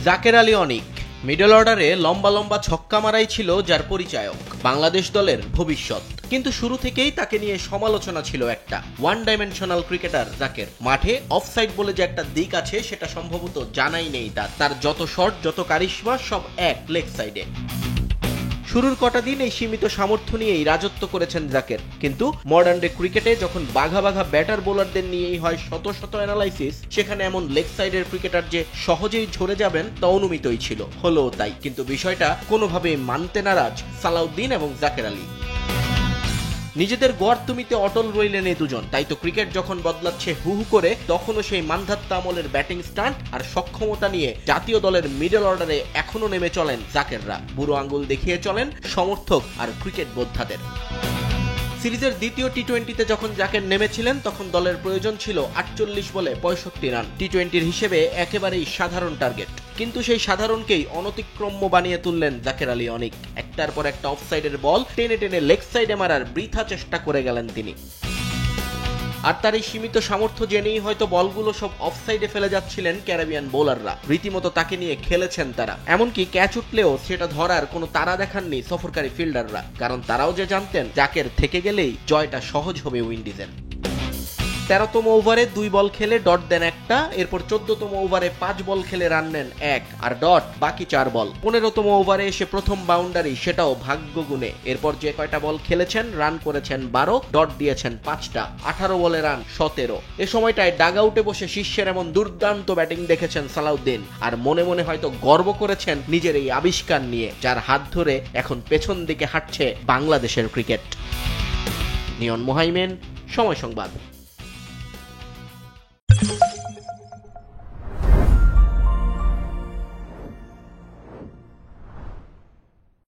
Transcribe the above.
জাকের আলী অনিক middle অর্ডারে লম্বা লম্বা ছক্কা মারাই ছিল যার পরিচায়ক, বাংলাদেশ দলের ভবিষ্যৎ। কিন্তু শুরু থেকেই তাকে নিয়ে সমালোচনা ছিল একটা। One dimensional cricketer Zaker. মাঠে অফসাইড বলে যে একটা দিক আছে সেটা সম্ভবত জানাই নেই তার যত শট, যত কারিশমা সব এক লেগ সাইডে। শুরুর কটা দিন এই সীমিত সামর্থ্য নিয়েই রাজত্ব করেছেন জাকের, কিন্তু মডার্ন ডে ক্রিকেটে যখন বাঘা বাঘা ব্যাটার বোলারদের নিয়েই হয় শত শত অ্যানালাইসিস, সেখানে এমন লেগ সাইডের ক্রিকেটার যে সহজেই ঝরে যাবেন তা অনুমিতই ছিল। হলো তাই, কিন্তু বিষয়টা কোনোভাবেই মানতে নারাজ সালাউদ্দিন এবং জাকের আলী। নিজেদের গড়তুমিতে অটল রইলেন এই দুজন। তাই তো ক্রিকেট যখন বদলাচ্ছে হু হু করে, তখনও সেই মানধাত্তা আমলের ব্যাটিং স্টান্ট আর সক্ষমতা নিয়ে জাতীয় দলের মিডল অর্ডারে এখনো নেমে চলেন জাকেররা। বুড়ো আঙ্গুল দেখিয়ে চলেন সমর্থক আর ক্রিকেট বোদ্ধাদের। সিরিজের দ্বিতীয় টি-20তে যখন জাকের নেমেছিলেন তখন দলের প্রয়োজন ছিল 48 বলে 65 রান। টি-20-র হিসেবে একেবারেই সাধারণ টার্গেট, কিন্তু সেই সাধারণকেই অনতিক্রম্য বানিয়ে তুললেন জাকের আলী অনিক। একটার পর একটা অফসাইডের বল টেনে টেনে লেগ সাইডে মারার বৃথা চেষ্টা করে গেলেন তিনি। আর তার এই সীমিত সামর্থ্য জেনেই হয়তো বলগুলো সব অফসাইডে ফেলে যাচ্ছিলেন ক্যারিবিয়ান বোলাররা। রীতিমতো তাকে নিয়ে খেলেছেন তারা। এমনকি ক্যাচ উঠলেও সেটা ধরার কোনো তাড়া দেখাননি সফরকারী ফিল্ডাররা, কারণ তারাও যে জানতেন জাকের থেকে গেলেই জয়টা সহজ হবে উইন্ডিজের। 13তম ওভারে 2 বল খেলে ডট দেন একটা, এরপর 14তম ওভারে 5 বল খেলে রান নেন 1 আর ডট বাকি 4 বল। 15তম ওভারে এসে প্রথম বাউন্ডারি, সেটাও ভাগ্য গুণে। এরপর যে কয়টা বল খেলেছেন রান করেছেন 12, ডট দিয়েছেন 5টা। 18 বলে রান 17। এ সময়টায় ডাগ আউটে বসে শিষ্যের এমন দুর্দান্ত ব্যাটিং দেখেছেন সালাউদ্দিন, আর মনে মনে হয়তো গর্ব করেছেন নিজের এই আবিষ্কার নিয়ে, যার হাত ধরে এখন পেছন দিকে হাঁটছে বাংলাদেশের ক্রিকেট। নিয়ন মোহাইমেন, সময় সংবাদ।